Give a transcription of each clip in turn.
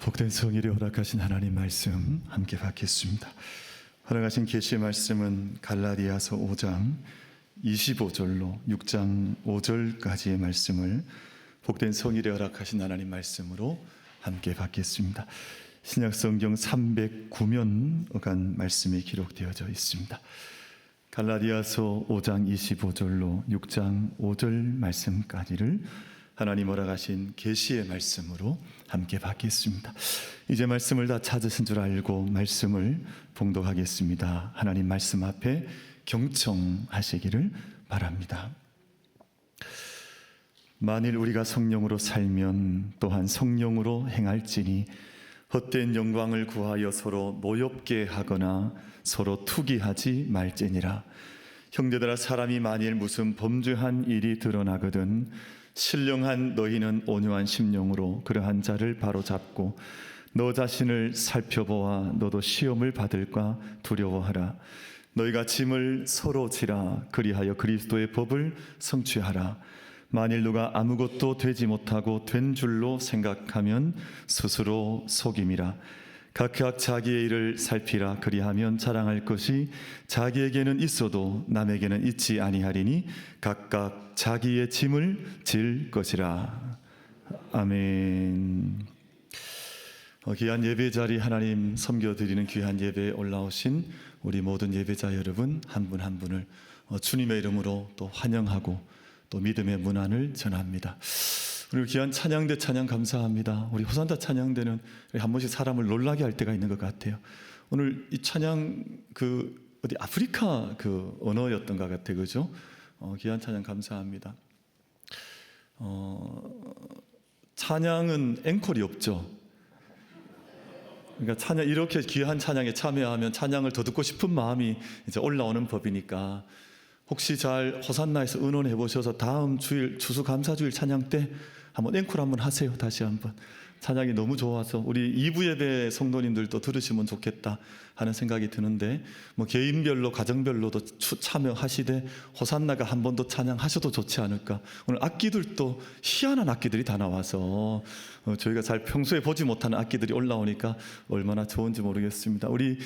복된 성일에 허락하신 하나님 말씀 함께 받겠습니다. 허락하신 계시의 말씀은 갈라디아서 5장 25절로 6장 5절까지의 말씀을 복된 성일에 허락하신 하나님 말씀으로 함께 받겠습니다. 신약성경 309면 말씀이 기록되어져 있습니다. 갈라디아서 5장 25절로 6장 5절 말씀까지를 하나님 허락하신 계시의 말씀으로 함께 받겠습니다. 이제 말씀을 다 찾으신 줄 알고 말씀을 봉독하겠습니다. 하나님 말씀 앞에 경청하시기를 바랍니다. 만일 우리가 성령으로 살면 또한 성령으로 행할지니 헛된 영광을 구하여 서로 모욕게 하거나 서로 투기하지 말지니라. 형제들아, 사람이 만일 무슨 범죄한 일이 드러나거든 신령한 너희는 온유한 심령으로 그러한 자를 바로잡고 너 자신을 살펴보아 너도 시험을 받을까 두려워하라. 너희가 짐을 서로 지라. 그리하여 그리스도의 법을 성취하라. 만일 누가 아무것도 되지 못하고 된 줄로 생각하면 스스로 속임이라. 각각 자기의 일을 살피라. 그리하면 자랑할 것이 자기에게는 있어도 남에게는 있지 아니하리니 각각 자기의 짐을 질 것이라. 아멘. 귀한 예배 자리 하나님 섬겨드리는 귀한 예배에 올라오신 우리 모든 예배자 여러분 한 분 한 분을 주님의 이름으로 또 환영하고 또 믿음의 문안을 전합니다. 우리 귀한 찬양대 찬양 감사합니다. 우리 호산다 찬양대는 한 번씩 사람을 놀라게 할 때가 있는 것 같아요. 오늘 이 찬양 어디 아프리카 언어였던 것 같아요, 그죠? 귀한 찬양 감사합니다. 찬양은 앵콜이 없죠. 그러니까 이렇게 귀한 찬양에 참여하면 찬양을 더 듣고 싶은 마음이 이제 올라오는 법이니까. 혹시 잘 호산나에서 의논해 보셔서 다음 주일 추수감사주일 찬양 때 한번 앵콜 한번 하세요. 다시 한번. 찬양이 너무 좋아서 우리 2부 예배 성도님들도 들으시면 좋겠다 하는 생각이 드는데 개인별로 가정별로도 참여하시되 호산나가 한 번 더 찬양하셔도 좋지 않을까. 오늘 악기들도 희한한 악기들이 다 나와서 저희가 잘 평소에 보지 못하는 악기들이 올라오니까 얼마나 좋은지 모르겠습니다. 우리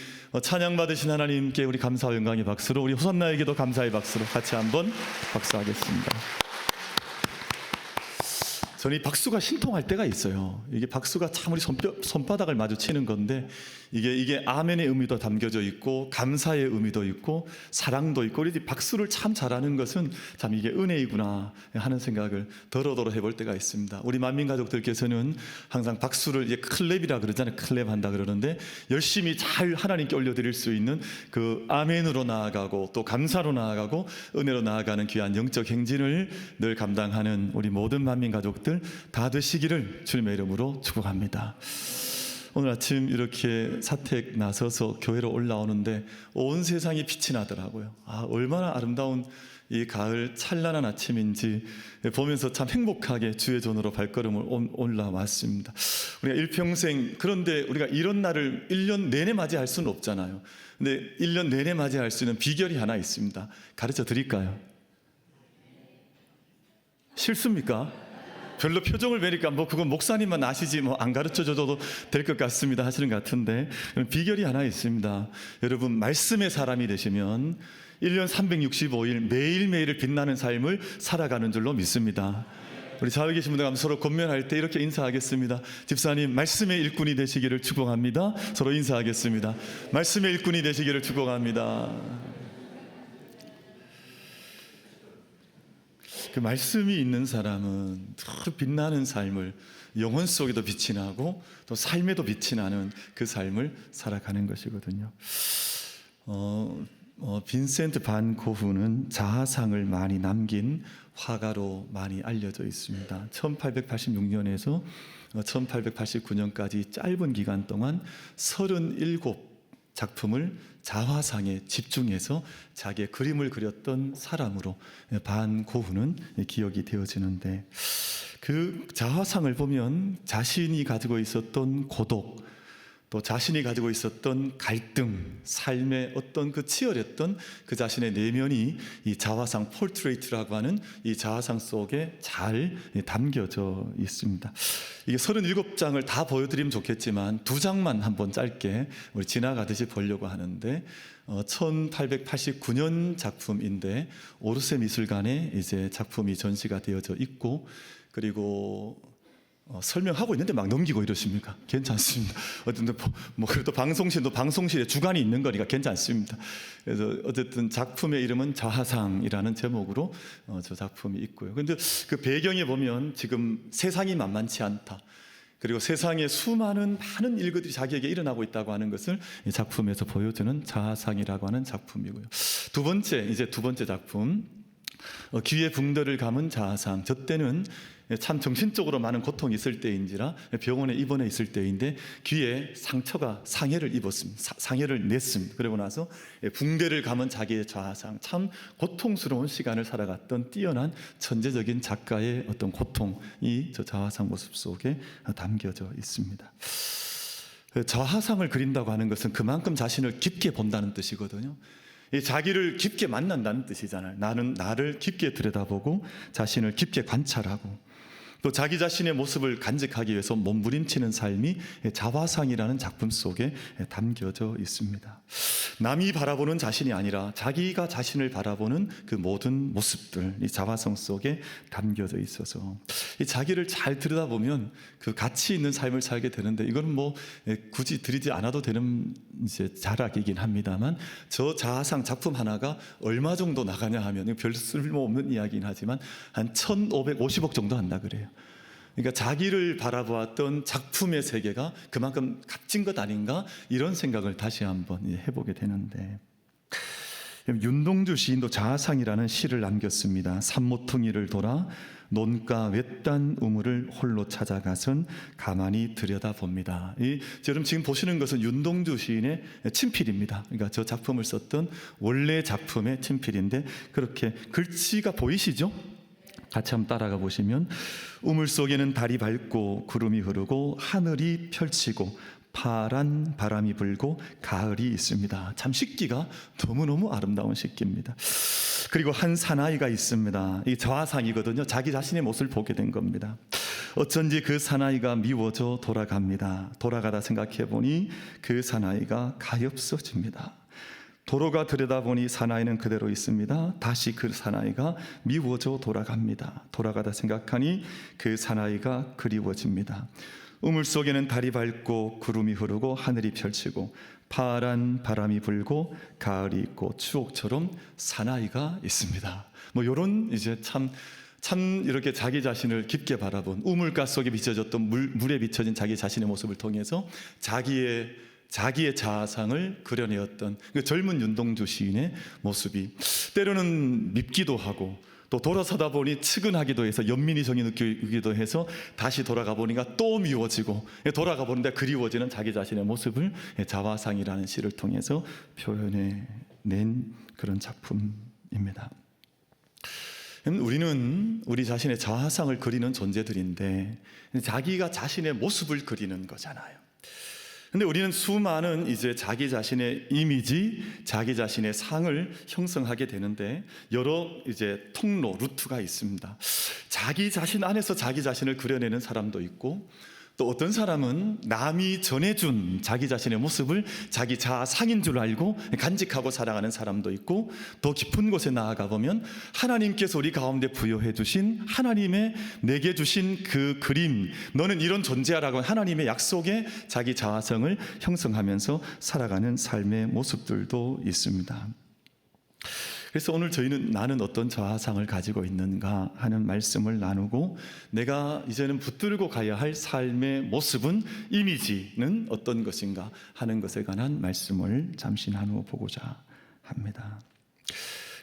찬양 받으신 하나님께 우리 감사와 영광의 박수로, 우리 호산나에게도 감사의 박수로 같이 한번 박수하겠습니다. 저는 이 박수가 신통할 때가 있어요. 이게 박수가 참 우리 손바닥을 마주치는 건데 이게 아멘의 의미도 담겨져 있고 감사의 의미도 있고 사랑도 있고, 우리 박수를 참 잘하는 것은 참 이게 은혜이구나 하는 생각을 더러더러 해볼 때가 있습니다. 우리 만민 가족들께서는 항상 박수를 이제 클랩이라 그러잖아요. 클랩 한다 그러는데 열심히 잘 하나님께 올려드릴 수 있는 그 아멘으로 나아가고 또 감사로 나아가고 은혜로 나아가는 귀한 영적 행진을 늘 감당하는 우리 모든 만민 가족들 다 되시기를 주님의 이름으로 축복합니다. 오늘 아침 이렇게 사택 나서서 교회로 올라오는데 온 세상이 빛이 나더라고요. 얼마나 아름다운 이 가을 찬란한 아침인지 보면서 참 행복하게 주의 전으로 발걸음을 올라왔습니다. 우리가 일평생, 그런데 우리가 이런 날을 1년 내내 맞이할 수는 없잖아요. 근데 1년 내내 맞이할 수 있는 비결이 하나 있습니다. 가르쳐 드릴까요? 싫습니까? 별로 표정을 뵈니까 그건 목사님만 아시지 안 가르쳐 줘도 될 것 같습니다 하시는 것 같은데, 비결이 하나 있습니다. 여러분, 말씀의 사람이 되시면 1년 365일 매일매일을 빛나는 삶을 살아가는 줄로 믿습니다. 우리 좌우에 계신 분들 서로 권면할 때 이렇게 인사하겠습니다. 집사님, 말씀의 일꾼이 되시기를 축복합니다. 서로 인사하겠습니다. 말씀의 일꾼이 되시기를 축복합니다. 그 말씀이 있는 사람은 늘 빛나는 삶을, 영혼 속에도 빛이 나고 또 삶에도 빛이 나는 그 삶을 살아가는 것이거든요. 빈센트 반 고흐는 자화상을 많이 남긴 화가로 많이 알려져 있습니다. 1886년에서 1889년까지 짧은 기간 동안 37작품을 자화상에 집중해서 자기의 그림을 그렸던 사람으로 반 고흐는 기억이 되어지는데, 그 자화상을 보면 자신이 가지고 있었던 고독, 또 자신이 가지고 있었던 갈등, 삶의 어떤 그 치열했던 그 자신의 내면이 이 자화상 폴트레이트라고 하는 이 자화상 속에 잘 담겨져 있습니다. 이게 37장을 다 보여드리면 좋겠지만 2장만 한번 짧게 우리 지나가듯이 보려고 하는데 1889년 작품인데 오르세 미술관에 이제 작품이 전시가 되어져 있고, 그리고 설명하고 있는데 막 넘기고 이러십니까? 괜찮습니다. 어쨌든 뭐 그래도 방송실도 방송실에 주관이 있는 거니까 괜찮습니다. 그래서 어쨌든 작품의 이름은 자화상이라는 제목으로 저 작품이 있고요. 근데 그 배경에 보면 지금 세상이 만만치 않다, 그리고 세상에 수많은 많은 일들이 자기에게 일어나고 있다고 하는 것을 이 작품에서 보여주는 자화상이라고 하는 작품이고요. 두 번째 작품, 귀에 붕대를 감은 자화상. 저 때는 참 정신적으로 많은 고통이 있을 때인지라 병원에 입원해 있을 때인데 귀에 상해를 입었습니다. 상해를 냈습니다. 그러고 나서 붕대를 감은 자기의 자화상. 참 고통스러운 시간을 살아갔던 뛰어난 천재적인 작가의 어떤 고통이 저 자화상 모습 속에 담겨져 있습니다. 자화상을 그린다고 하는 것은 그만큼 자신을 깊게 본다는 뜻이거든요. 자기를 깊게 만난다는 뜻이잖아요. 나는 나를 깊게 들여다보고 자신을 깊게 관찰하고 또 자기 자신의 모습을 간직하기 위해서 몸부림치는 삶이 자화상이라는 작품 속에 담겨져 있습니다. 남이 바라보는 자신이 아니라 자기가 자신을 바라보는 그 모든 모습들, 이 자화상 속에 담겨져 있어서 이 자기를 잘 들여다보면 그 가치 있는 삶을 살게 되는데, 이건 뭐 굳이 드리지 않아도 되는 이제 자락이긴 합니다만, 저 자화상 작품 하나가 얼마 정도 나가냐 하면 별 쓸모없는 이야기긴 하지만 한 1,550억 정도 한다 그래요. 그러니까 자기를 바라보았던 작품의 세계가 그만큼 값진 것 아닌가, 이런 생각을 다시 한번 해보게 되는데, 윤동주 시인도 자화상이라는 시를 남겼습니다. 산모퉁이를 돌아 논가 외딴 우물을 홀로 찾아가선 가만히 들여다봅니다. 여러분 지금 보시는 것은 윤동주 시인의 친필입니다. 그러니까 저 작품을 썼던 원래 작품의 친필인데, 그렇게 글씨가 보이시죠? 같이 한번 따라가 보시면, 우물 속에는 달이 밝고 구름이 흐르고 하늘이 펼치고 파란 바람이 불고 가을이 있습니다. 참 식기가 너무너무 아름다운 식기입니다. 그리고 한 사나이가 있습니다. 이 자화상이거든요. 자기 자신의 모습을 보게 된 겁니다. 어쩐지 그 사나이가 미워져 돌아갑니다. 돌아가다 생각해 보니 그 사나이가 가엾어집니다. 도로가 들여다보니 사나이는 그대로 있습니다. 다시 그 사나이가 미워져 돌아갑니다. 돌아가다 생각하니 그 사나이가 그리워집니다. 우물 속에는 달이 밝고 구름이 흐르고 하늘이 펼치고 파란 바람이 불고 가을이 있고 추억처럼 사나이가 있습니다. 뭐 이런 이제 참 이렇게 자기 자신을 깊게 바라본, 우물가 속에 비춰졌던 물에 비춰진 자기 자신의 모습을 통해서 자기의 자아상을 그려내었던 그 젊은 윤동주 시인의 모습이 때로는 밉기도 하고, 또 돌아서다 보니 측은하기도 해서 연민이 정이 느끼기도 해서 다시 돌아가 보니까 또 미워지고, 돌아가 보는데 그리워지는 자기 자신의 모습을 자화상이라는 시를 통해서 표현해낸 그런 작품입니다. 우리는 우리 자신의 자화상을 그리는 존재들인데 자기가 자신의 모습을 그리는 거잖아요. 근데 우리는 수많은 이제 자기 자신의 이미지, 자기 자신의 상을 형성하게 되는데 여러 이제 통로, 루트가 있습니다. 자기 자신 안에서 자기 자신을 그려내는 사람도 있고, 또 어떤 사람은 남이 전해준 자기 자신의 모습을 자기 자아상인 줄 알고 간직하고 살아가는 사람도 있고, 더 깊은 곳에 나아가 보면 하나님께서 우리 가운데 부여해 주신, 하나님의 내게 주신 그 그림, 너는 이런 존재야라고 하나님의 약속에 자기 자아성을 형성하면서 살아가는 삶의 모습들도 있습니다. 그래서 오늘 저희는 나는 어떤 자아상을 가지고 있는가 하는 말씀을 나누고, 내가 이제는 붙들고 가야 할 삶의 모습은, 이미지는 어떤 것인가 하는 것에 관한 말씀을 잠시 나누어 보고자 합니다.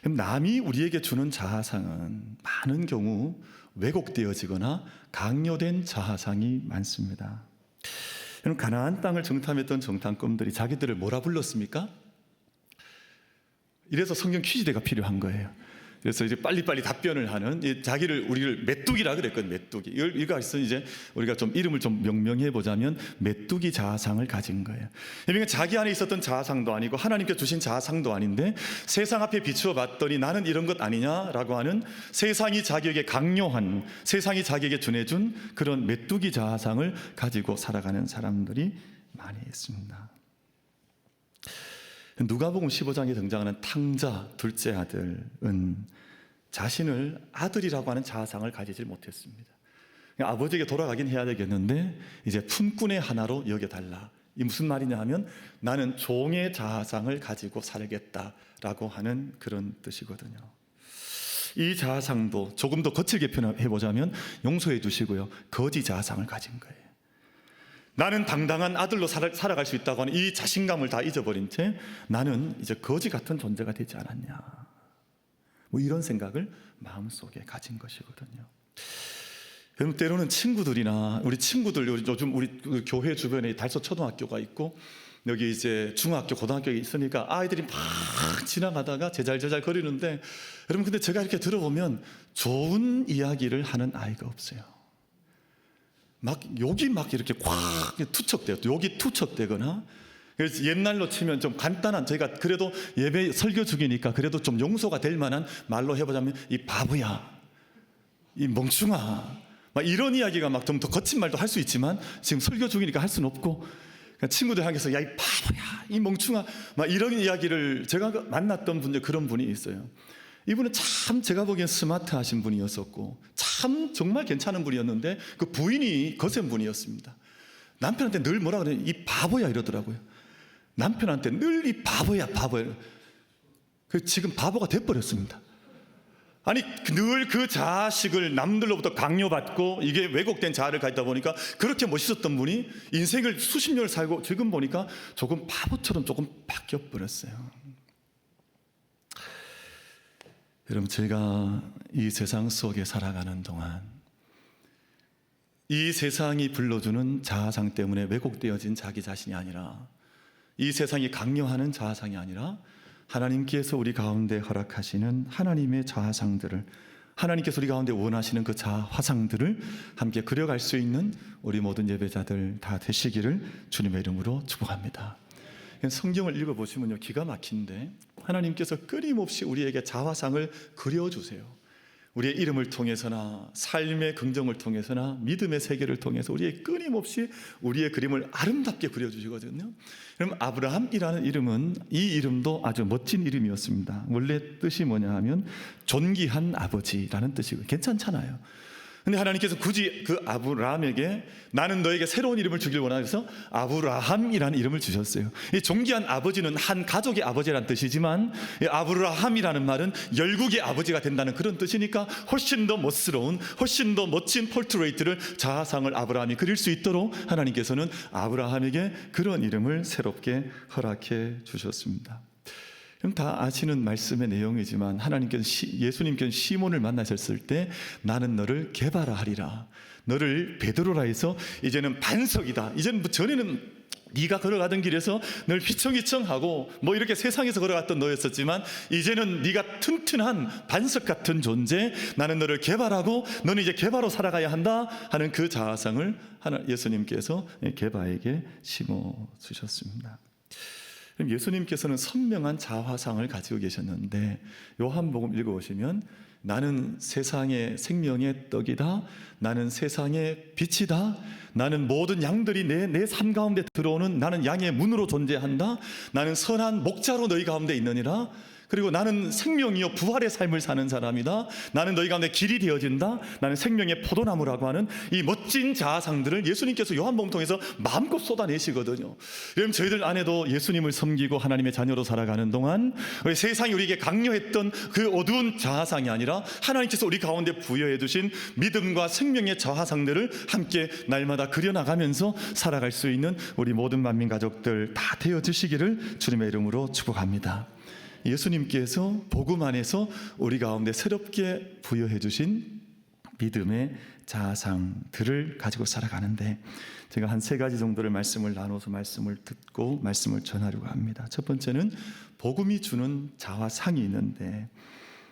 남이 우리에게 주는 자아상은 많은 경우 왜곡되어지거나 강요된 자아상이 많습니다. 가나안 땅을 정탐했던 정탐꾼들이 자기들을 뭐라 불렀습니까? 이래서 성경 퀴즈대가 필요한 거예요. 그래서 이제 빨리빨리 답변을 하는, 자기를 우리를 메뚜기라 그랬거든요. 메뚜기. 이거에서 이제 우리가 좀 이름을 좀 명명해 보자면 메뚜기 자아상을 가진 거예요. 그러니까 자기 안에 있었던 자아상도 아니고 하나님께 주신 자아상도 아닌데 세상 앞에 비추어 봤더니 나는 이런 것 아니냐라고 하는, 세상이 자기에게 강요한, 세상이 자기에게 전해준 그런 메뚜기 자아상을 가지고 살아가는 사람들이 많이 있습니다. 누가복음 15장에 등장하는 탕자 둘째 아들은 자신을 아들이라고 하는 자아상을 가지지 못했습니다. 아버지에게 돌아가긴 해야 되겠는데 이제 품꾼의 하나로 여겨달라. 이 무슨 말이냐 하면 나는 종의 자아상을 가지고 살겠다라고 하는 그런 뜻이거든요. 이 자아상도 조금 더 거칠게 표현해 보자면 용서해 주시고요, 거지 자아상을 가진 거예요. 나는 당당한 아들로 살아갈 수 있다고 하는 이 자신감을 다 잊어버린 채 나는 이제 거지 같은 존재가 되지 않았냐, 뭐 이런 생각을 마음속에 가진 것이거든요. 여러분, 때로는 친구들이나 우리 친구들, 요즘 우리 교회 주변에 달서 초등학교가 있고 여기 이제 중학교, 고등학교가 있으니까 아이들이 막 지나가다가 제잘제잘 거리는데, 여러분 근데 제가 이렇게 들어보면 좋은 이야기를 하는 아이가 없어요. 막 욕이 막 이렇게 꽉 투척돼요. 욕이 투척되거나, 그래서 옛날로 치면 좀 간단한, 저희가 그래도 예배 설교 중이니까 그래도 좀 용서가 될 만한 말로 해보자면 이 바보야, 이 멍충아, 막 이런 이야기가 막 좀 더 거친 말도 할 수 있지만 지금 설교 중이니까 할 수는 없고, 친구들 향해서 야 이 바보야, 이 멍충아, 막 이런 이야기를, 제가 만났던 분들 그런 분이 있어요. 이분은 참 제가 보기엔 스마트하신 분이었었고 참 정말 괜찮은 분이었는데 그 부인이 거센 분이었습니다. 남편한테 늘 뭐라 그래요? 이 바보야 이러더라고요. 남편한테 늘 이 바보야 바보야. 지금 바보가 돼버렸습니다. 아니 늘 그 자식을 남들로부터 강요받고 이게 왜곡된 자아를 가지다 보니까 그렇게 멋있었던 분이 인생을 수십 년을 살고 지금 보니까 조금 바보처럼 조금 바뀌어버렸어요. 여러분, 제가 이 세상 속에 살아가는 동안 이 세상이 불러주는 자아상 때문에 왜곡되어진 자기 자신이 아니라, 이 세상이 강요하는 자아상이 아니라 하나님께서 우리 가운데 허락하시는 하나님의 자아상들을, 하나님께서 우리 가운데 원하시는 그 자아 화상들을 함께 그려갈 수 있는 우리 모든 예배자들 다 되시기를 주님의 이름으로 축복합니다. 성경을 읽어보시면요, 기가 막힌데 하나님께서 끊임없이 우리에게 자화상을 그려주세요. 우리의 이름을 통해서나 삶의 긍정을 통해서나 믿음의 세계를 통해서 우리의 끊임없이 우리의 그림을 아름답게 그려주시거든요. 그럼 아브라함이라는 이름은, 이 이름도 아주 멋진 이름이었습니다. 원래 뜻이 뭐냐 하면 존귀한 아버지라는 뜻이고, 괜찮잖아요. 근데 하나님께서 굳이 그 아브라함에게 나는 너에게 새로운 이름을 주길 원하셔서 아브라함이라는 이름을 주셨어요. 이 존귀한 아버지는 한 가족의 아버지라는 뜻이지만 이 아브라함이라는 말은 열국의 아버지가 된다는 그런 뜻이니까 훨씬 더 멋스러운, 훨씬 더 멋진 포트레이트를, 자아상을 아브라함이 그릴 수 있도록 하나님께서는 아브라함에게 그런 이름을 새롭게 허락해 주셨습니다. 그럼 다 아시는 말씀의 내용이지만 하나님께서 예수님께서 시몬을 만나셨을 때 나는 너를 게바라하리라, 너를 베드로라 해서 이제는 반석이다. 이제는 전에는 네가 걸어가던 길에서 늘 휘청휘청하고 뭐 이렇게 세상에서 걸어갔던 너였었지만 이제는 네가 튼튼한 반석 같은 존재, 나는 너를 게바라고 너는 이제 게바로 살아가야 한다 하는 그 자아상을 예수님께서 게바에게 심어 주셨습니다. 예수님께서는 선명한 자화상을 가지고 계셨는데 요한복음 읽어보시면 나는 세상의 생명의 떡이다, 나는 세상의 빛이다, 나는 모든 양들이 내 삶 가운데 들어오는, 나는 양의 문으로 존재한다, 나는 선한 목자로 너희 가운데 있느니라, 그리고 나는 생명이요 부활의 삶을 사는 사람이다, 나는 너희 가운데 길이 되어진다, 나는 생명의 포도나무라고 하는 이 멋진 자아상들을 예수님께서 요한복음 통해서 마음껏 쏟아내시거든요. 여러분, 저희들 안에도 예수님을 섬기고 하나님의 자녀로 살아가는 동안 세상이 우리에게 강요했던 그 어두운 자아상이 아니라 하나님께서 우리 가운데 부여해 두신 믿음과 생명의 자아상들을 함께 날마다 그려나가면서 살아갈 수 있는 우리 모든 만민 가족들 다 되어주시기를 주님의 이름으로 축복합니다. 예수님께서 복음 안에서 우리 가운데 새롭게 부여해 주신 믿음의 자아상들을 가지고 살아가는데, 제가 한 3가지 정도를 말씀을 나눠서 말씀을 듣고 말씀을 전하려고 합니다. 첫 번째는 복음이 주는 자아상이 있는데,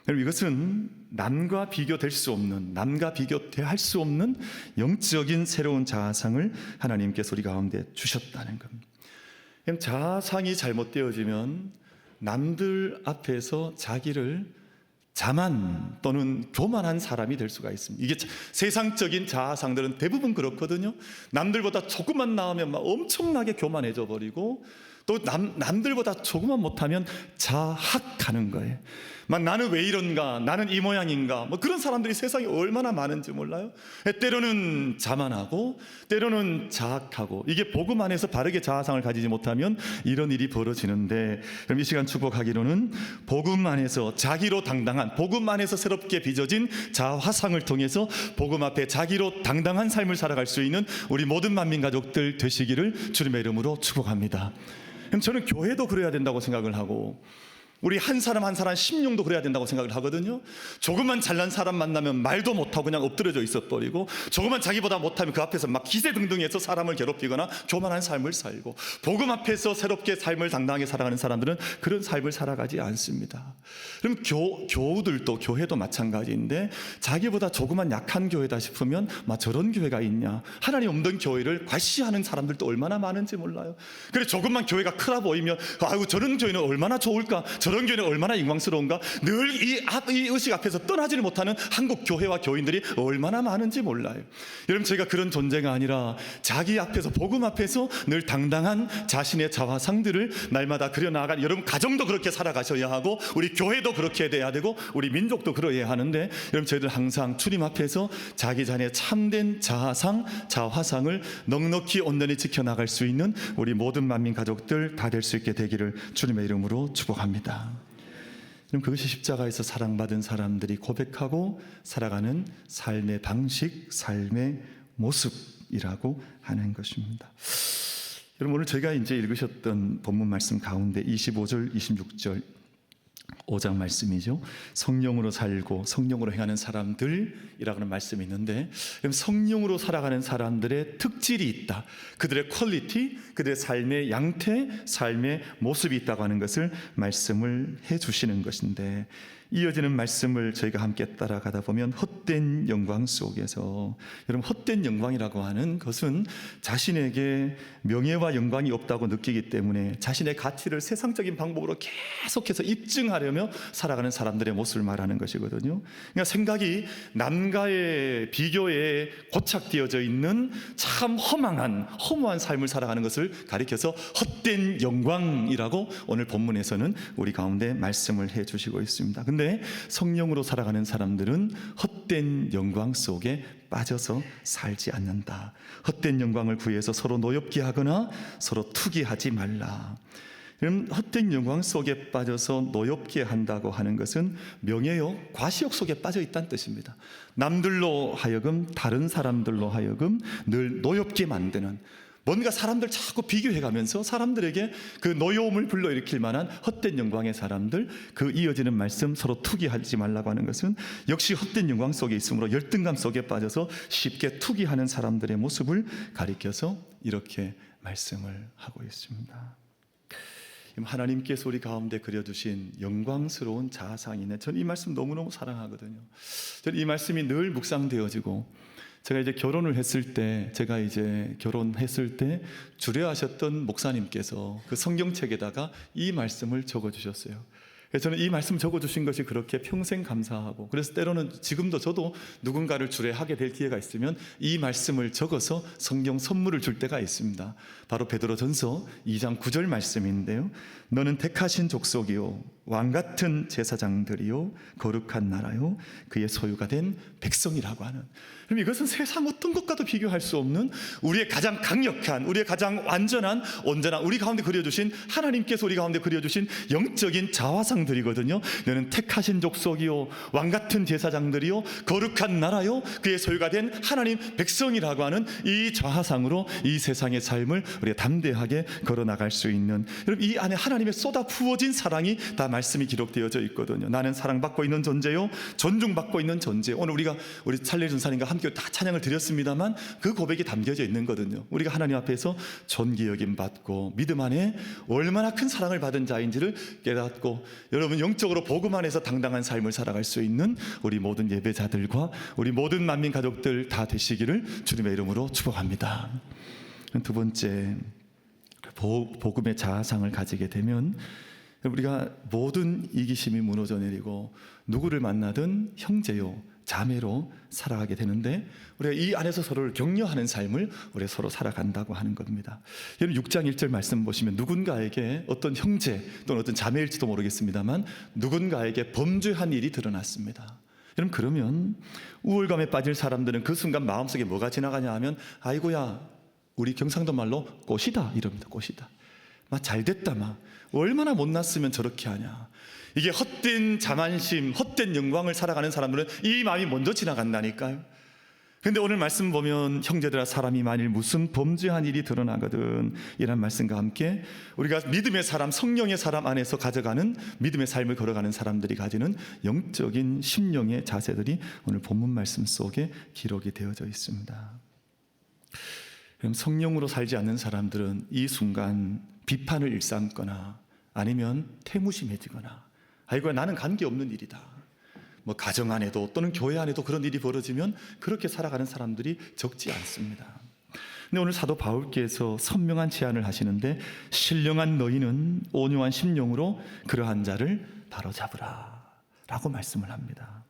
여러분, 이것은 남과 비교될 수 없는, 남과 비교할 수 없는 영적인 새로운 자아상을 하나님께서 우리 가운데 주셨다는 겁니다. 자아상이 잘못되어지면 남들 앞에서 자기를 자만 또는 교만한 사람이 될 수가 있습니다. 이게 세상적인 자아상들은 대부분 그렇거든요. 남들보다 조금만 나오면 막 엄청나게 교만해져 버리고, 또 남들보다 조금만 못하면 자학하는 거예요. 막 나는 왜 이런가, 나는 이 모양인가, 뭐 그런 사람들이 세상에 얼마나 많은지 몰라요. 때로는 자만하고 때로는 자학하고, 이게 복음 안에서 바르게 자아상을 가지지 못하면 이런 일이 벌어지는데, 그럼 이 시간 축복하기로는 복음 안에서 자기로 당당한, 복음 안에서 새롭게 빚어진 자화상을 통해서 복음 앞에 자기로 당당한 삶을 살아갈 수 있는 우리 모든 만민 가족들 되시기를 주님의 이름으로 축복합니다. 그럼 저는 교회도 그래야 된다고 생각을 하고, 우리 한 사람 한 사람 심령도 그래야 된다고 생각을 하거든요. 조금만 잘난 사람 만나면 말도 못하고 그냥 엎드려져 있어버리고, 조금만 자기보다 못하면 그 앞에서 막 기세등등해서 사람을 괴롭히거나 교만한 삶을 살고, 복음 앞에서 새롭게 삶을 당당하게 살아가는 사람들은 그런 삶을 살아가지 않습니다. 그럼 교우들도, 교회도 마찬가지인데, 자기보다 조금만 약한 교회다 싶으면 막 저런 교회가 있냐, 하나님 없는 교회를 과시하는 사람들도 얼마나 많은지 몰라요. 그래, 조금만 교회가 크다 보이면 아이고 저런 교회는 얼마나 좋을까, 저런 교회는 얼마나 영광스러운가, 늘 이 의식 앞에서 떠나지를 못하는 한국 교회와 교인들이 얼마나 많은지 몰라요. 여러분, 저희가 그런 존재가 아니라 자기 앞에서, 복음 앞에서 늘 당당한 자신의 자화상들을 날마다 그려나가는, 여러분 가정도 그렇게 살아가셔야 하고, 우리 교회도 그렇게 돼야 되고, 우리 민족도 그러해야 하는데, 여러분 저희들 항상 주님 앞에서 자기 자신의 참된 자아상, 자화상을 넉넉히 온전히 지켜나갈 수 있는 우리 모든 만민 가족들 다 될 수 있게 되기를 주님의 이름으로 축복합니다. 그럼 그것이 십자가에서 사랑받은 사람들이 고백하고 살아가는 삶의 방식, 삶의 모습이라고 하는 것입니다. 여러분, 오늘 저희가 이제 읽으셨던 본문 말씀 가운데 25절, 26절 5장 말씀이죠. 성령으로 살고 성령으로 행하는 사람들이라고 하는 말씀이 있는데, 성령으로 살아가는 사람들의 특질이 있다, 그들의 퀄리티, 그들의 삶의 양태, 삶의 모습이 있다고 하는 것을 말씀을 해주시는 것인데, 이어지는 말씀을 저희가 함께 따라가다 보면 헛된 영광 속에서, 여러분 헛된 영광이라고 하는 것은 자신에게 명예와 영광이 없다고 느끼기 때문에 자신의 가치를 세상적인 방법으로 계속해서 입증하려며 살아가는 사람들의 모습을 말하는 것이거든요. 그러니까 생각이 남과의 비교에 고착되어져 있는 참 허무한 삶을 살아가는 것을 가리켜서 헛된 영광이라고 오늘 본문에서는 우리 가운데 말씀을 해주시고 있습니다. 근데 성령으로 살아가는 사람들은 헛된 영광 속에 빠져서 살지 않는다. 헛된 영광을 구해서 서로 노엽게 하거나 서로 투기하지 말라. 그럼 헛된 영광 속에 빠져서 노엽게 한다고 하는 것은 명예욕, 과시욕 속에 빠져 있다는 뜻입니다. 남들로 하여금, 다른 사람들로 하여금 늘 노엽게 만드는, 뭔가 사람들 자꾸 비교해가면서 사람들에게 그 노여움을 불러일으킬 만한 헛된 영광의 사람들, 그 이어지는 말씀 서로 투기하지 말라고 하는 것은 역시 헛된 영광 속에 있으므로 열등감 속에 빠져서 쉽게 투기하는 사람들의 모습을 가리켜서 이렇게 말씀을 하고 있습니다. 하나님께서 우리 가운데 그려주신 영광스러운 자아상이네. 저는 이 말씀 너무너무 사랑하거든요. 저는 이 말씀이 늘 묵상되어지고, 제가 이제 결혼을 했을 때, 주례하셨던 목사님께서 그 성경책에다가 이 말씀을 적어주셨어요. 그래서 저는 이 말씀 적어주신 것이 그렇게 평생 감사하고, 그래서 때로는 지금도 저도 누군가를 주례하게 될 기회가 있으면 이 말씀을 적어서 성경 선물을 줄 때가 있습니다. 바로 베드로전서 2장 9절 말씀인데요. 너는 택하신 족속이요 왕같은 제사장들이요 거룩한 나라요 그의 소유가 된 백성이라고 하는, 그럼 이것은 세상 어떤 것과도 비교할 수 없는 우리의 가장 강력한, 우리의 가장 완전한, 온전한, 우리 가운데 그려주신, 하나님께서 우리 가운데 그려주신 영적인 자화상들이거든요. 너는 택하신 족속이요 왕같은 제사장들이요 거룩한 나라요 그의 소유가 된 하나님 백성이라고 하는 이 자화상으로 이 세상의 삶을 우리가 담대하게 걸어나갈 수 있는, 여러분 이 안에 하나님의 쏟아 부어진 사랑이 다 말씀이 기록되어져 있거든요. 나는 사랑받고 있는 존재요 존중받고 있는 존재. 오늘 우리 찰리 전사님과 함께 다 찬양을 드렸습니다만 그 고백이 담겨져 있는 거거든요. 우리가 하나님 앞에서 존귀 여김 받고 믿음 안에 얼마나 큰 사랑을 받은 자인지를 깨닫고, 여러분 영적으로 복음 안에서 당당한 삶을 살아갈 수 있는 우리 모든 예배자들과 우리 모든 만민 가족들 다 되시기를 주님의 이름으로 축복합니다. 두 번째, 복음의 자아상을 가지게 되면 우리가 모든 이기심이 무너져 내리고 누구를 만나든 형제요 자매로 살아가게 되는데, 우리가 이 안에서 서로를 격려하는 삶을 우리가 서로 살아간다고 하는 겁니다. 여러분 6장 1절 말씀 보시면 누군가에게 어떤 형제 또는 어떤 자매일지도 모르겠습니다만 누군가에게 범죄한 일이 드러났습니다. 여러분 그러면 우울감에 빠질 사람들은 그 순간 마음속에 뭐가 지나가냐 하면 아이고야, 우리 경상도 말로 꽃이다 이럽니다. 꽃이다. 막 잘됐다, 막 얼마나 못났으면 저렇게 하냐. 이게 헛된 자만심, 헛된 영광을 살아가는 사람들은 이 마음이 먼저 지나간다니까요. 근데 오늘 말씀 보면 형제들아, 사람이 만일 무슨 범죄한 일이 드러나거든, 이란 말씀과 함께 우리가 믿음의 사람, 성령의 사람 안에서 가져가는 믿음의 삶을 걸어가는 사람들이 가지는 영적인 심령의 자세들이 오늘 본문 말씀 속에 기록이 되어져 있습니다. 그럼 성령으로 살지 않는 사람들은 이 순간 비판을 일삼거나 아니면 태무심해지거나 아이고 나는 관계없는 일이다, 뭐 가정 안에도 또는 교회 안에도 그런 일이 벌어지면 그렇게 살아가는 사람들이 적지 않습니다. 근데 오늘 사도 바울께서 선명한 제안을 하시는데, 신령한 너희는 온유한 심령으로 그러한 자를 바로잡으라 라고 말씀을 합니다.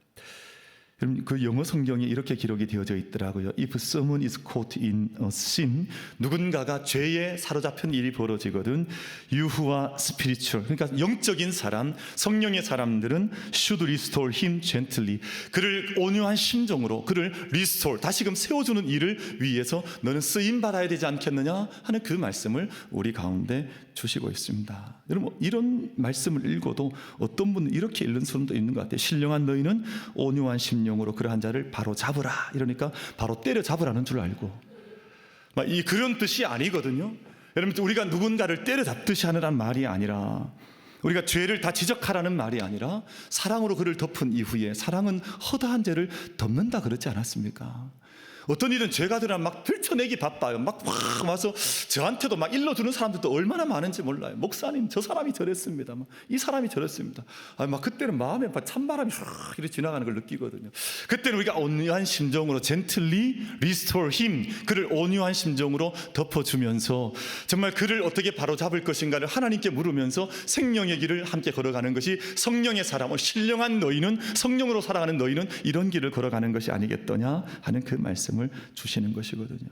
그 영어 성경에 이렇게 기록이 되어져 있더라고요. If someone is caught in a sin, 누군가가 죄에 사로잡힌 일이 벌어지거든, you who are spiritual, 그러니까 영적인 사람, 성령의 사람들은 should restore him gently, 그를 온유한 심정으로 그를 restore, 다시금 세워주는 일을 위해서 너는 쓰임 받아야 되지 않겠느냐 하는 그 말씀을 우리 가운데 주시고 있습니다. 여러분 이런 말씀을 읽어도 어떤 분은 이렇게 읽는 사람도 있는 것 같아요. 신령한 너희는 온유한 심령으로 그러한 자를 바로 잡으라, 이러니까 바로 때려 잡으라는 줄 알고 이 그런 뜻이 아니거든요. 여러분 우리가 누군가를 때려 잡듯이 하느라는 말이 아니라, 우리가 죄를 다 지적하라는 말이 아니라 사랑으로 그를 덮은 이후에, 사랑은 허다한 죄를 덮는다 그러지 않았습니까? 어떤 일은 죄가 들어가면 막 들춰내기 바빠요. 막 와서 저한테도 막 일러주는 사람들도 얼마나 많은지 몰라요. 목사님, 저 사람이 저랬습니다. 이 사람이 저랬습니다. 막 그때는 마음에 막 찬바람이 이렇게 지나가는 걸 느끼거든요. 그때는 우리가 온유한 심정으로 gently restore him, 그를 온유한 심정으로 덮어주면서 정말 그를 어떻게 바로잡을 것인가를 하나님께 물으면서 생명의 길을 함께 걸어가는 것이 성령의 사람, 신령한 너희는, 성령으로 살아가는 너희는 이런 길을 걸어가는 것이 아니겠더냐 하는 그 말씀을 주시는 것이거든요.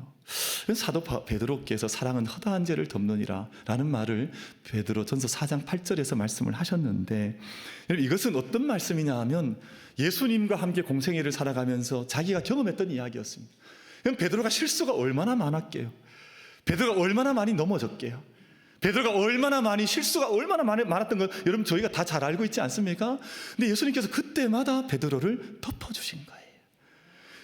사도 베드로께서 사랑은 허다한 죄를 덮느니라 라는 말을 베드로전서 4장 8절에서 말씀을 하셨는데, 이것은 어떤 말씀이냐 하면 예수님과 함께 공생애를 살아가면서 자기가 경험했던 이야기였습니다. 그럼 베드로가 실수가 얼마나 많았게요? 베드로가 얼마나 많이 넘어졌게요? 베드로가 얼마나 많이 실수가 얼마나 많았던 걸 여러분 저희가 다 잘 알고 있지 않습니까? 근데 예수님께서 그때마다 베드로를 덮어주신 거예요.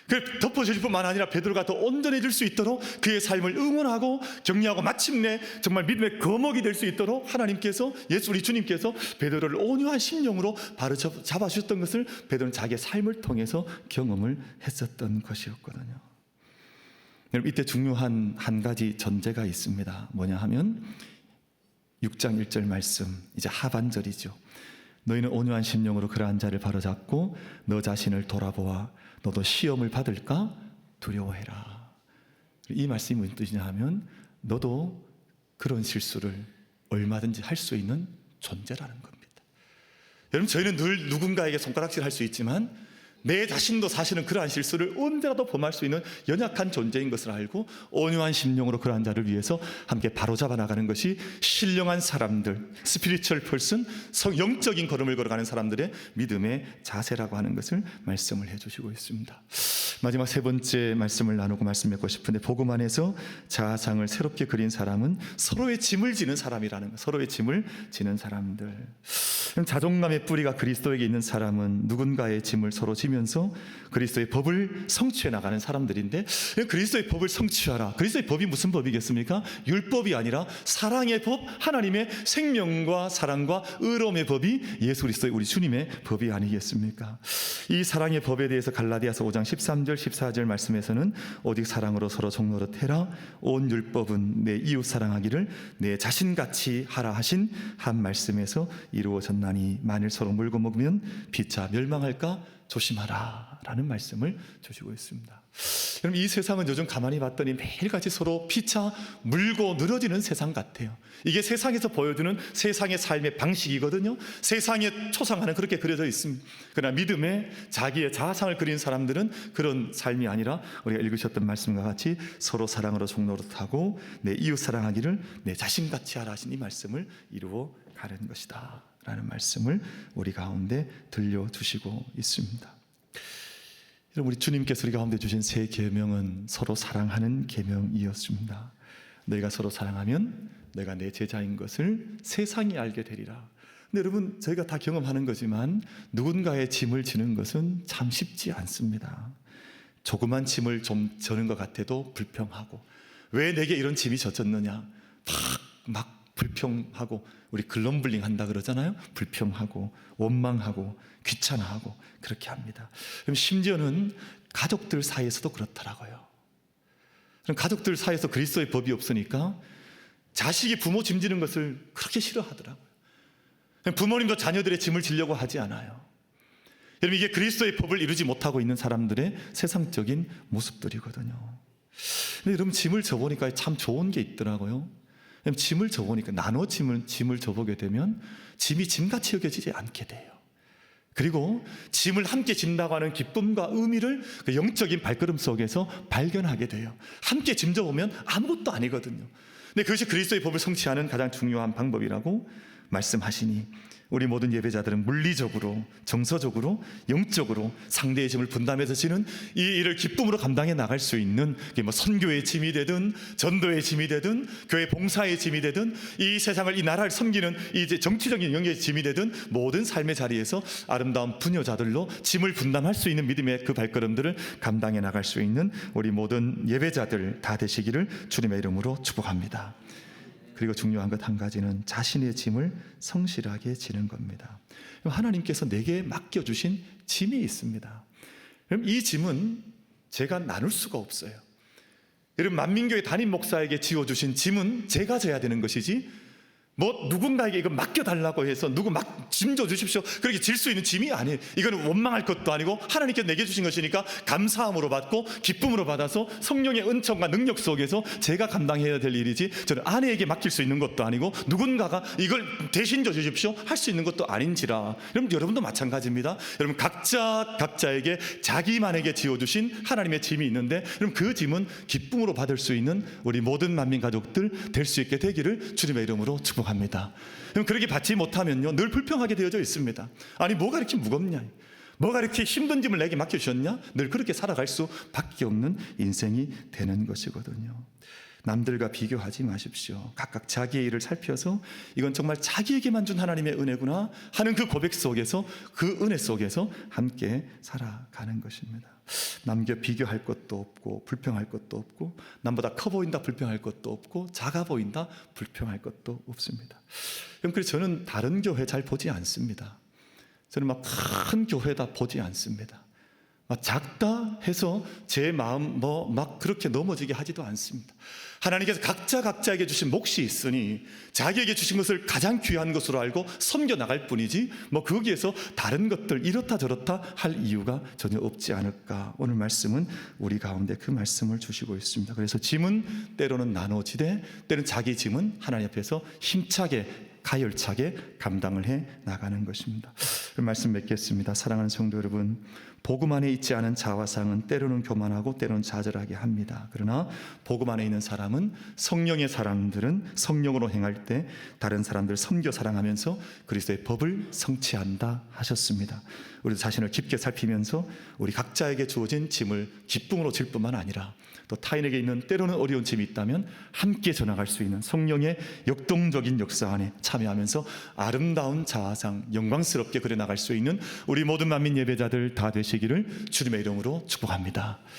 그 덮어주실 뿐만 아니라 베드로가 더 온전해질 수 있도록 그의 삶을 응원하고 격려하고 마침내 정말 믿음의 거목이 될 수 있도록 하나님께서, 우리 주님께서 베드로를 온유한 심령으로 바로 잡아주셨던 것을 베드로는 자기의 삶을 통해서 경험을 했었던 것이었거든요. 여러분 이때 중요한 한 가지 전제가 있습니다. 뭐냐 하면 6장 1절 말씀, 이제 하반절이죠. 너희는 온유한 심령으로 그러한 자를 바로잡고 너 자신을 돌아보아 너도 시험을 받을까 두려워해라. 이 말씀이 무슨 뜻이냐 하면 너도 그런 실수를 얼마든지 할 수 있는 존재라는 겁니다. 여러분 저희는 늘 누군가에게 손가락질 할 수 있지만 내 자신도 사실은 그러한 실수를 언제라도 범할 수 있는 연약한 존재인 것을 알고 온유한 심령으로 그러한 자를 위해서 함께 바로잡아 나가는 것이 신령한 사람들, 스피리추얼 퍼슨, 영적인 걸음을 걸어가는 사람들의 믿음의 자세라고 하는 것을 말씀을 해주시고 있습니다. 마지막 세 번째 말씀을 나누고 말씀하고 싶은데, 복음 안에서 자아상을 새롭게 그린 사람은 서로의 짐을 지는 사람이라는 것. 서로의 짐을 지는 사람들. 자존감의 뿌리가 그리스도에게 있는 사람은 누군가의 짐을 서로 지면서 그리스도의 법을 성취해 나가는 사람들인데, 그리스도의 법을 성취하라. 그리스도의 법이 무슨 법이겠습니까? 율법이 아니라 사랑의 법, 하나님의 생명과 사랑과 의로움의 법이 예수 그리스도의 우리 주님의 법이 아니겠습니까? 이 사랑의 법에 대해서 갈라디아서 5장 13절 14절 말씀에서는 오직 사랑으로 서로 종노릇 해라. 온 율법은 내 이웃 사랑하기를 내 자신같이 하라 하신 한 말씀에서 이루어졌는데, 만나니 만일 서로 물고 먹으면 피차 멸망할까 조심하라 라는 말씀을 주시고 있습니다. 여러분, 이 세상은 요즘 가만히 봤더니 매일같이 서로 피차 물고 늘어지는 세상 같아요. 이게 세상에서 보여주는 세상의 삶의 방식이거든요. 세상에 초상화는 그렇게 그려져 있습니다. 그러나 믿음에 자기의 자아상을 그린 사람들은 그런 삶이 아니라 우리가 읽으셨던 말씀과 같이 서로 사랑으로 종노릇하고 내 이웃 사랑하기를 내 자신같이 하라 하신 이 말씀을 이루어 가는 것이다 라는 말씀을 우리 가운데 들려주시고 있습니다. 여러분, 우리 주님께서 우리 가운데 주신 새 계명은 서로 사랑하는 계명이었습니다. 너희가 서로 사랑하면 너희가 내 제자인 것을 세상이 알게 되리라. 근데 여러분, 저희가 다 경험하는 거지만 누군가의 짐을 지는 것은 참 쉽지 않습니다. 조그만 짐을 좀 저는 것 같아도 불평하고, 왜 내게 이런 짐이 젖었느냐 막 불평하고, 우리 글럼블링 한다 그러잖아요. 불평하고 원망하고 귀찮아하고 그렇게 합니다. 그럼 심지어는 가족들 사이에서도 그렇더라고요. 그럼 가족들 사이에서 그리스도의 법이 없으니까 자식이 부모 짐지는 것을 그렇게 싫어하더라고요. 부모님도 자녀들의 짐을 지려고 하지 않아요. 여러분, 이게 그리스도의 법을 이루지 못하고 있는 사람들의 세상적인 모습들이거든요. 근데 여러분, 짐을 져보니까 참 좋은 게 있더라고요. 짐을 져보니까, 나눠 짐을 져보게 되면 짐이 짐같이 여겨지지 않게 돼요. 그리고 짐을 함께 진다고 하는 기쁨과 의미를 그 영적인 발걸음 속에서 발견하게 돼요. 함께 짐 져보면 아무것도 아니거든요. 근데 그것이 그리스도의 법을 성취하는 가장 중요한 방법이라고 말씀하시니, 우리 모든 예배자들은 물리적으로, 정서적으로, 영적으로 상대의 짐을 분담해서 지는 이 일을 기쁨으로 감당해 나갈 수 있는, 선교의 짐이 되든 전도의 짐이 되든 교회 봉사의 짐이 되든 이 세상을, 이 나라를 섬기는 이제 정치적인 영역의 짐이 되든 모든 삶의 자리에서 아름다운 부녀자들로 짐을 분담할 수 있는 믿음의 그 발걸음들을 감당해 나갈 수 있는 우리 모든 예배자들 다 되시기를 주님의 이름으로 축복합니다. 그리고 중요한 것 한 가지는 자신의 짐을 성실하게 지는 겁니다. 하나님께서 내게 맡겨주신 짐이 있습니다. 그럼 이 짐은 제가 나눌 수가 없어요. 여러분, 만민교회 담임 목사에게 지어주신 짐은 제가 져야 되는 것이지, 누군가에게 이거 맡겨달라고 해서 누구 짐 줘 주십시오 그렇게 질 수 있는 짐이 아니에요. 이거는 원망할 것도 아니고 하나님께서 내게 주신 것이니까 감사함으로 받고 기쁨으로 받아서 성령의 은총과 능력 속에서 제가 감당해야 될 일이지, 저는 아내에게 맡길 수 있는 것도 아니고 누군가가 이걸 대신 줘 주십시오 할 수 있는 것도 아닌지라. 여러분도 마찬가지입니다. 여러분, 각자에게 자기만에게 지어주신 하나님의 짐이 있는데, 그럼 그 짐은 기쁨으로 받을 수 있는 우리 모든 만민 가족들 될 수 있게 되기를 주님의 이름으로 축복합니다. 그럼 그렇게 받지 못하면요, 늘 불평하게 되어져 있습니다. 아니, 뭐가 이렇게 무겁냐, 뭐가 이렇게 힘든 짐을 내게 맡겨주셨냐, 늘 그렇게 살아갈 수밖에 없는 인생이 되는 것이거든요. 남들과 비교하지 마십시오. 각각 자기의 일을 살펴서 이건 정말 자기에게만 준 하나님의 은혜구나 하는 그 고백 속에서, 그 은혜 속에서 함께 살아가는 것입니다. 남겨 비교할 것도 없고 불평할 것도 없고, 남보다 커 보인다 불평할 것도 없고 작아 보인다 불평할 것도 없습니다. 그래서 저는 다른 교회 잘 보지 않습니다. 저는 막 큰 교회다 보지 않습니다. 작다 해서 제 마음 막 그렇게 넘어지게 하지도 않습니다. 하나님께서 각자에게 주신 몫이 있으니 자기에게 주신 것을 가장 귀한 것으로 알고 섬겨 나갈 뿐이지, 거기에서 다른 것들 이렇다 저렇다 할 이유가 전혀 없지 않을까. 오늘 말씀은 우리 가운데 그 말씀을 주시고 있습니다. 그래서 짐은 때로는 나눠지되, 때로는 자기 짐은 하나님 앞에서 힘차게 가열차게 감당을 해 나가는 것입니다. 말씀 맺겠습니다. 사랑하는 성도 여러분, 복음 안에 있지 않은 자화상은 때로는 교만하고 때로는 좌절하게 합니다. 그러나 복음 안에 있는 사람은, 성령의 사람들은 성령으로 행할 때 다른 사람들 섬겨 사랑하면서 그리스도의 법을 성취한다 하셨습니다. 우리 자신을 깊게 살피면서 우리 각자에게 주어진 짐을 기쁨으로 질 뿐만 아니라, 또 타인에게 있는 때로는 어려운 짐이 있다면 함께 전화갈 수 있는 성령의 역동적인 역사 안에 참여하면서 아름다운 자화상 영광스럽게 그려나갈 수 있는 우리 모든 만민 예배자들 다 되시기를 주님의 이름으로 축복합니다.